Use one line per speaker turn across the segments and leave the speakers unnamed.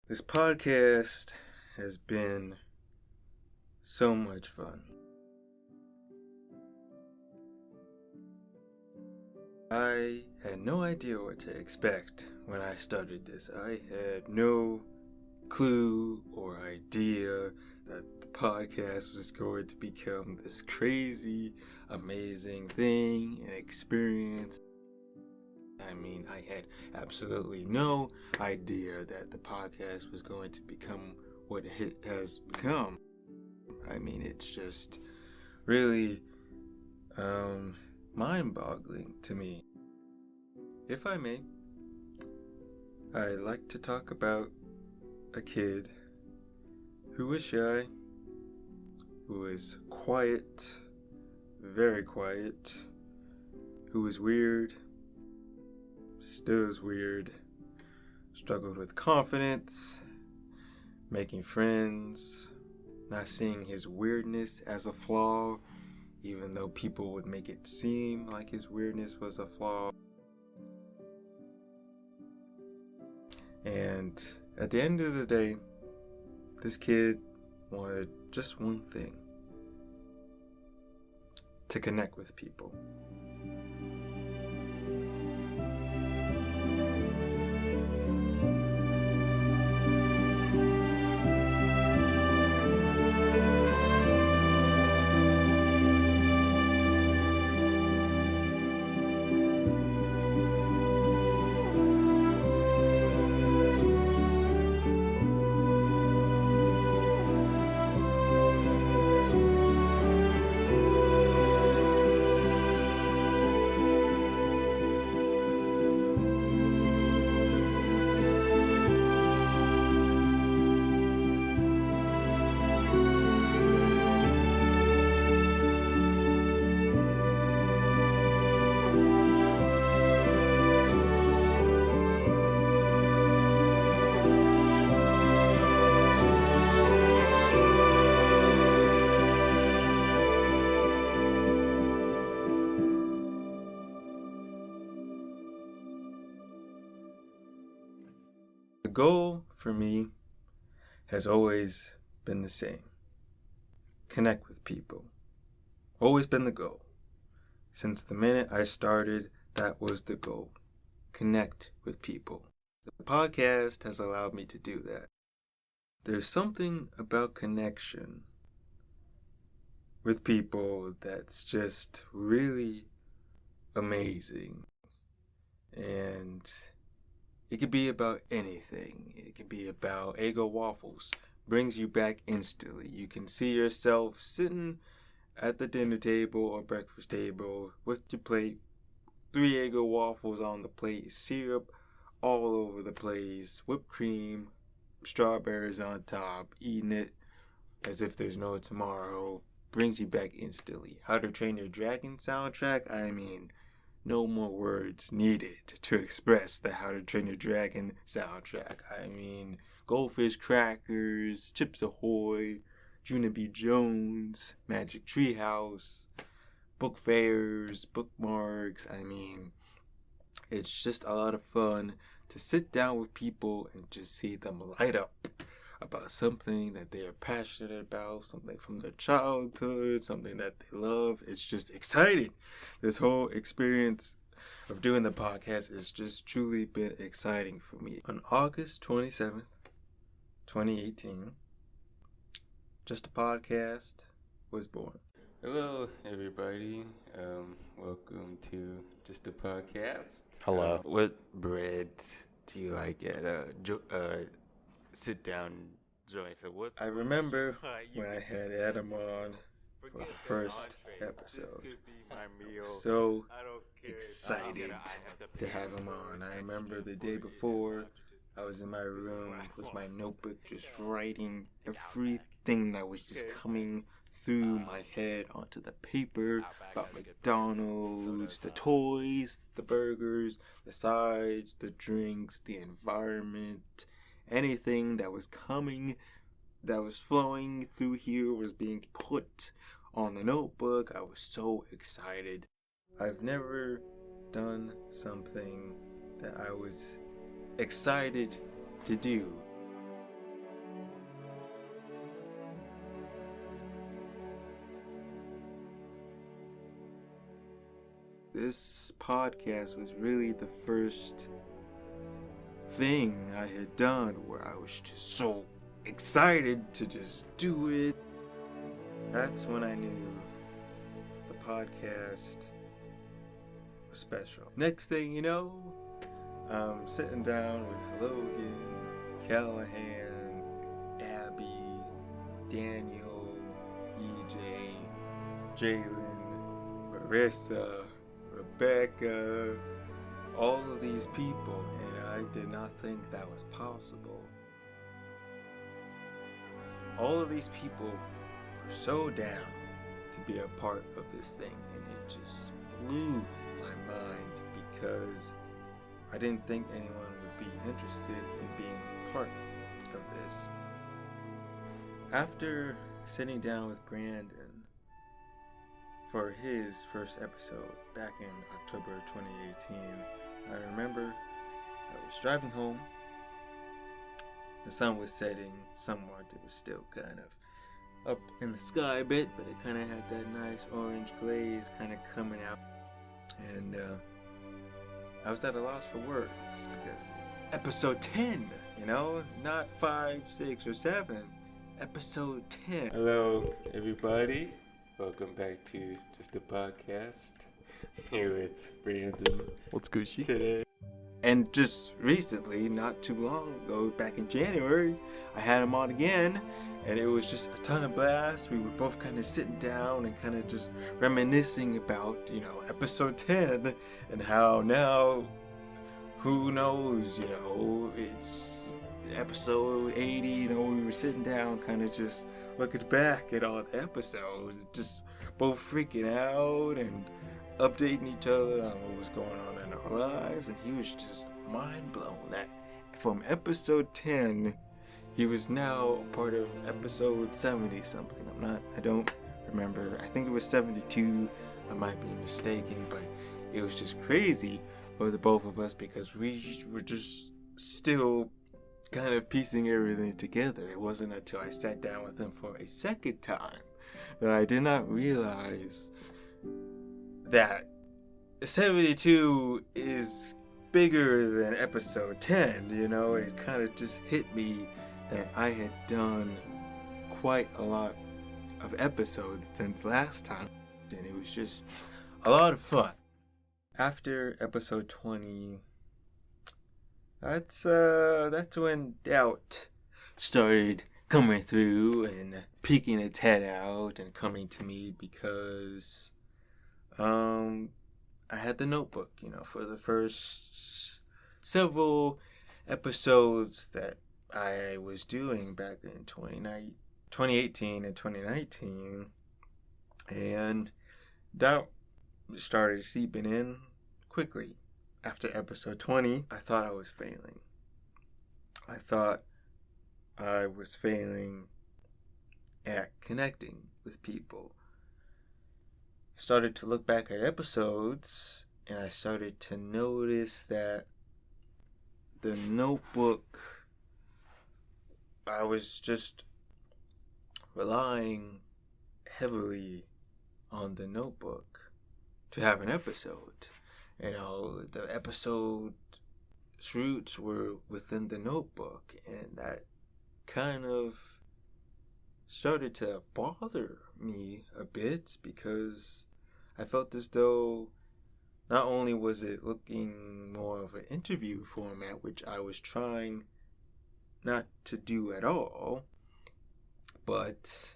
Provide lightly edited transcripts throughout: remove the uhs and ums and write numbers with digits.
This podcast has been so much fun. I had no idea what to expect when I started this. I had no clue or idea that the podcast was going to become this crazy, amazing thing and experience. I mean, I had absolutely no idea that the podcast was going to become what it has become. I mean, it's just really mind-boggling to me. If I may, I'd like to talk about a kid who was shy, who was quiet, very quiet, who was weird, still is weird, struggled with confidence, making friends, not seeing his weirdness as a flaw, even though people would make it seem like his weirdness was a flaw. And at the end of the day, this kid wanted just one thing: to connect with people. The goal for me has always been the same: connect with people. Always been the goal. Since the minute I started, that was the goal: connect with people. The podcast has allowed me to do that. There's something about connection with people that's just really amazing. And it could be about anything. It could be about Eggo waffles. Brings you back instantly. You can see yourself sitting at the dinner table or breakfast table with your plate, 3 Eggo waffles on the plate, syrup all over the place, whipped cream, strawberries on top, eating it as if there's no tomorrow. Brings you back instantly. How to Train Your Dragon soundtrack? I mean, no more words needed to express the How to Train Your Dragon soundtrack. I mean, Goldfish Crackers, Chips Ahoy, Juna B. Jones, Magic Treehouse, book fairs, bookmarks. I mean, it's just a lot of fun to sit down with people and just see them light up about something that they are passionate about, something from their childhood, something that they love. It's just exciting. This whole experience of doing the podcast has just truly been exciting for me. On August 27th, 2018, Just a Podcast was born. Hello, everybody. Welcome to Just a Podcast.
Hello.
What bread do you like at sit-down joint? So what? I remember when I had Adam on for the first episode. I was so excited to have him on. I remember the day before, I was in my room with my notebook just writing everything that was just coming through my head onto the paper about McDonald's, the toys, the burgers, the sides, the drinks, the environment. Anything that was coming, that was flowing through here was being put on the notebook. I was so excited. I've never done something that I was excited to do. this podcast was really the first thing I had done where I was just so excited to just do it. That's when I knew the podcast was special. Next thing you know, I'm sitting down with Logan, Calaghan, Abby, Daniel, EJ, Jalen, Marissa, Rebecca, all of these people, and I did not think that was possible. All of these people were so down to be a part of this thing, and it just blew my mind because I didn't think anyone would be interested in being part of this. After sitting down with Brandon for his first episode back in October 2018, I remember I was driving home. The sun was setting somewhat. It was still kind of up in the sky a bit, but it kind of had that nice orange glaze kind of coming out. And I was at a loss for words because it's episode 10, you know, not 5, 6, or 7. Episode 10. Hello, everybody. Welcome back to Just a Podcast. Here with Brandon.
What's Gucci?
Today. And just recently, not too long ago, back in January, I had him on again. And it was just a ton of blast. We were both kind of sitting down and kind of just reminiscing about, you know, episode 10 and how now, who knows, you know, it's episode 80, you know, we were sitting down kind of just looking back at all the episodes, just both freaking out and updating each other on what was going on in our lives. And he was just mind blown that from episode 10, he was now part of episode 70 something. I don't remember. I think it was 72. I might be mistaken, but it was just crazy for the both of us because we were just still kind of piecing everything together. It wasn't until I sat down with him for a second time that I did not realize that 72 is bigger than episode 10, you know. It kind of just hit me that I had done quite a lot of episodes since last time, and it was just a lot of fun. After episode 20, that's when doubt started coming through and peeking its head out and coming to me because I had the notebook, you know, for the first several episodes that I was doing back in 2018 and 2019, and doubt started seeping in quickly. After episode 20, I thought I was failing. I thought I was failing at connecting with people. I started to look back at episodes, and I started to notice that the notebook, I was just relying heavily on the notebook to have an episode. You know, the episode's roots were within the notebook, and that kind of started to bother me a bit because I felt as though not only was it looking more of an interview format, which I was trying not to do at all, but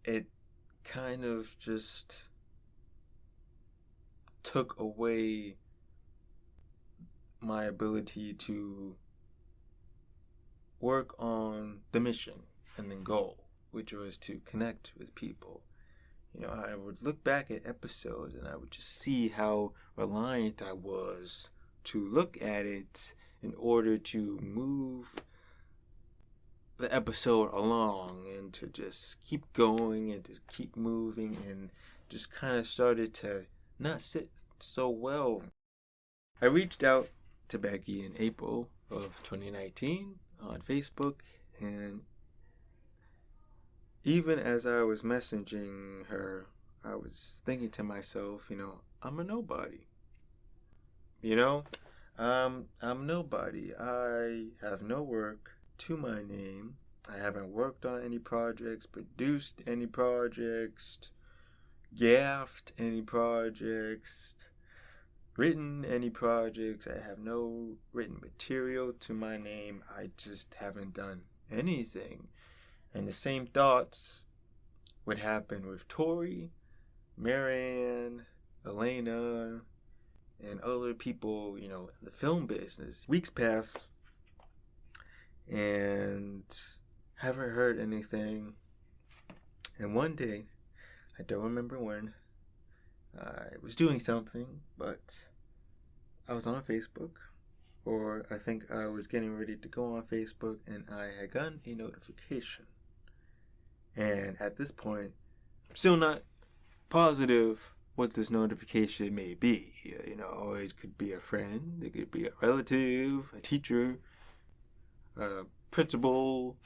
it kind of just took away my ability to work on the mission and the goal, which was to connect with people. You know, I would look back at episodes and I would just see how reliant I was to look at it in order to move the episode along and to just keep going and to keep moving, and just kind of started to not sit so well. I reached out to Becky in April of 2019 on Facebook, and even as I was messaging her, I was thinking to myself, you know, I'm a nobody. You know, I'm nobody. I have no work to my name. I haven't worked on any projects, produced any projects, gaffed any projects, written any projects. I have no written material to my name. I just haven't done anything. And the same thoughts would happen with Tori, Marian, Alaina, and other people, in the film business. Weeks pass, and haven't heard anything. And one day, I don't remember when, I was doing something, but I was on Facebook, or I think I was getting ready to go on Facebook, and I had gotten a notification. And at this point, I'm still not positive what this notification may be. It could be a friend, it could be a relative, a teacher, a principal,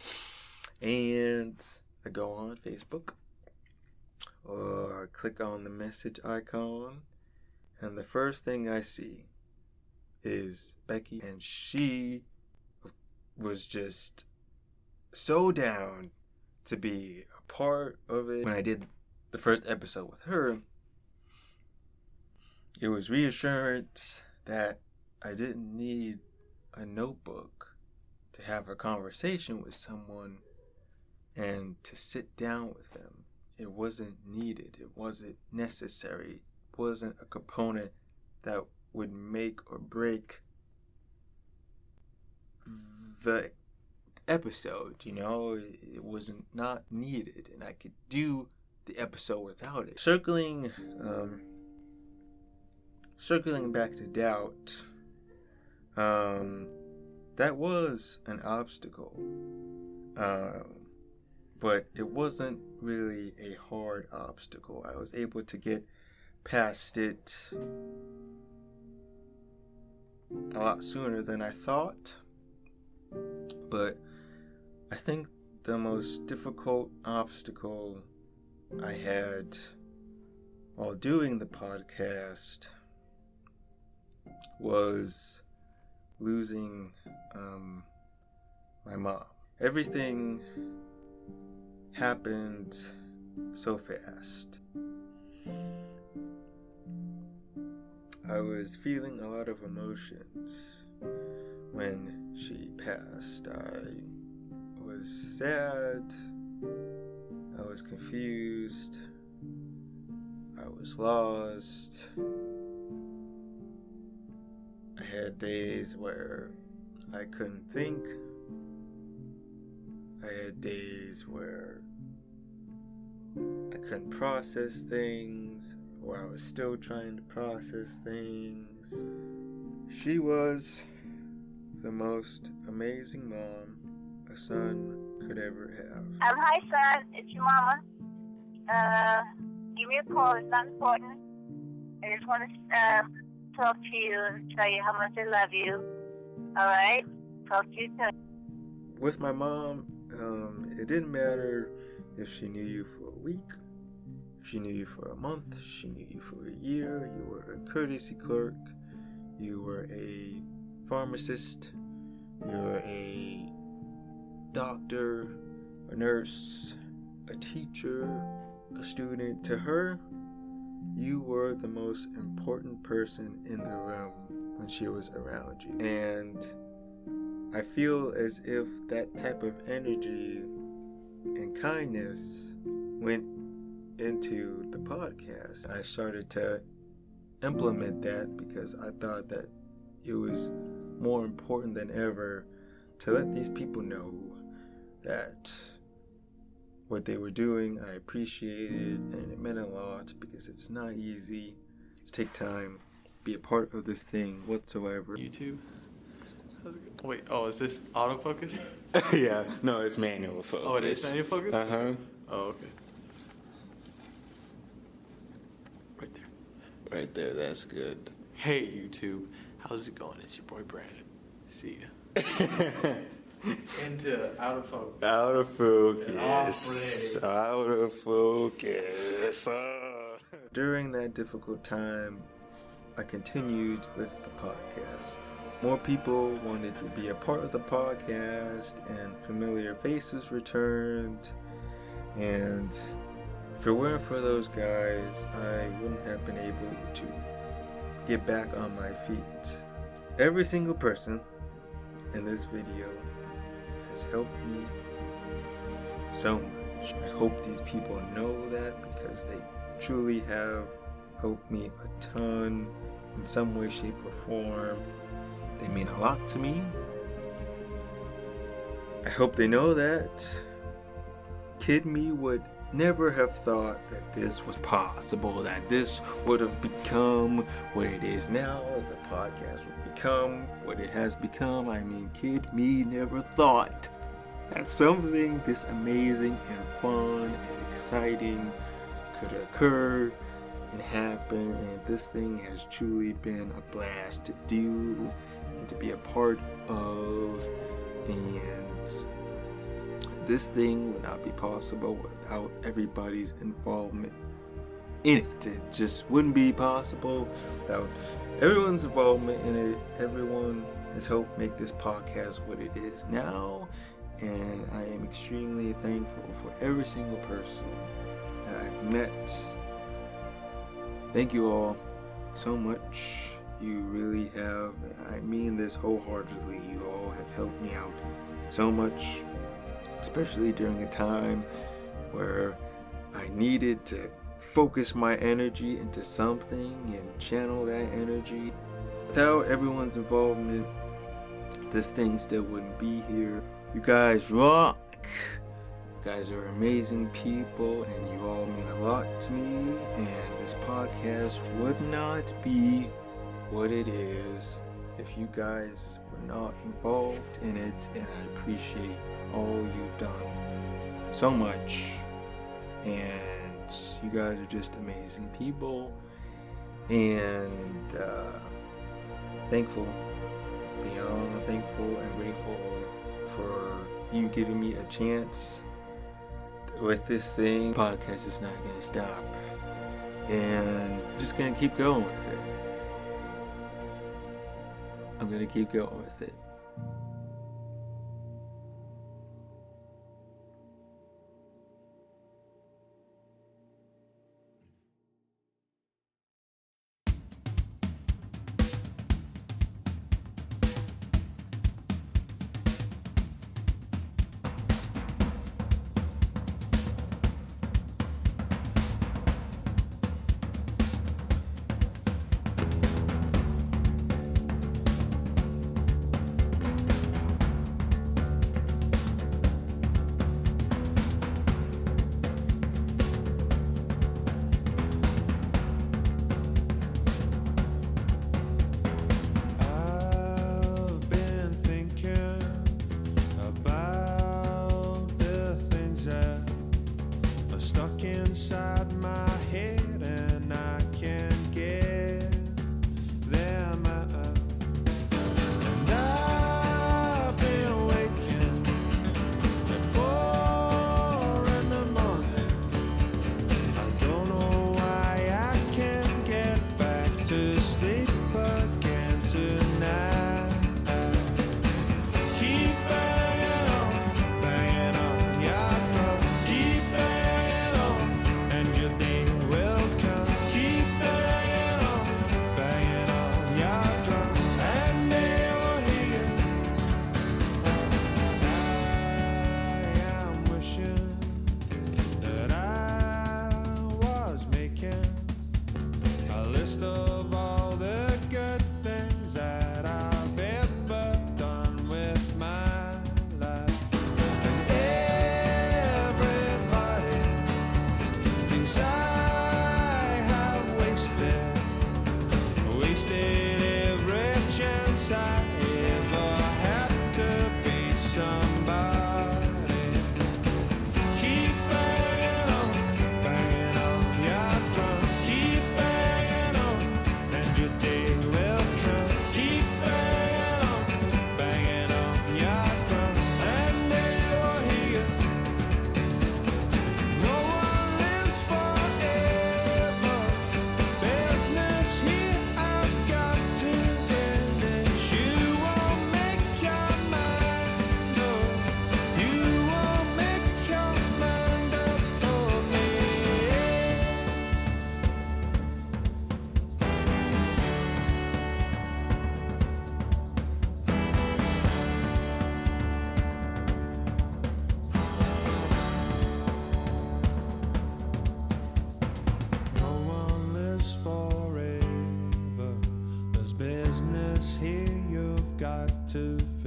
and I go on Facebook, or I click on the message icon, and the first thing I see is Becky, and she was just so down to be a part of it. When I did the first episode with her, it was reassurance that I didn't need a notebook to have a conversation with someone and to sit down with them. It wasn't needed. It wasn't necessary. It wasn't a component that would make or break the episode, It wasn't not needed, and I could do the episode without it. Circling back to doubt, that was an obstacle, but it wasn't really a hard obstacle. I was able to get past it a lot sooner than I thought, but I think the most difficult obstacle I had while doing the podcast was losing my mom. Everything happened so fast. I was feeling a lot of emotions when she passed. I was sad, I was confused, I was lost. I had days where I couldn't think. I had days where I couldn't process things, or I was still trying to process things. She was the most amazing mom a son could ever have.
Hi, son. It's your mama. Give me a call. It's not important. I just want to talk to you and tell you how much I love you. All right? Talk to you soon.
With my mom, it didn't matter if she knew you for a week, if she knew you for a month, she knew you for a year. You were a courtesy clerk, you were a pharmacist, you were a doctor, a nurse, a teacher, a student. To her, you were the most important person in the room when she was around you. And I feel as if that type of energy and kindness went into the podcast. I started to implement that because I thought that it was more important than ever to let these people know that what they were doing I appreciated, and it meant a lot because it's not easy to take time, be a part of this thing whatsoever.
YouTube? How's it go? Wait, is this autofocus?
Yeah, no, it's manual focus.
Oh, it is manual focus?
Uh-huh.
Oh, okay. Right there.
Right there, that's good.
Hey, YouTube. How's it going? It's your boy, Brandon. See ya. Into out of focus.
Out of focus.
Off
Out of focus. during that difficult time, I continued with the podcast. More people wanted to be a part of the podcast, and familiar faces returned. And if it weren't for those guys, I wouldn't have been able to get back on my feet. Every single person in this video has helped me so much. I hope these people know that, because they truly have helped me a ton in some way, shape, or form. They mean a lot to me. I hope they know that kid me would never have thought that this was possible, that this would have become what it is now, that the podcast would become what it has become. I mean, kid me never thought that something this amazing and fun and exciting could occur and happen, and this thing has truly been a blast to do and to be a part of, and this thing would not be possible without everybody's involvement in it. It just wouldn't be possible without everyone's involvement in it. Everyone has helped make this podcast what it is now, and I am extremely thankful for every single person that I've met. Thank you all so much. You really have. I mean this wholeheartedly. You all have helped me out so much, especially during a time where I needed to focus my energy into something and channel that energy. Without everyone's involvement, this thing still wouldn't be here. You guys rock. You guys are amazing people, and you all mean a lot to me, and this podcast would not be what it is if you guys were not involved in it, and I appreciate all you've done so much, and you guys are just amazing people, and thankful, beyond thankful and grateful for you giving me a chance with this thing. The podcast is not going to stop, and I'm just going to keep going with it. I'm going to keep going with it.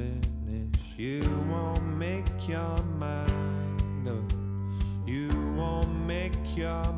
finish. You won't make your mind up. You won't make your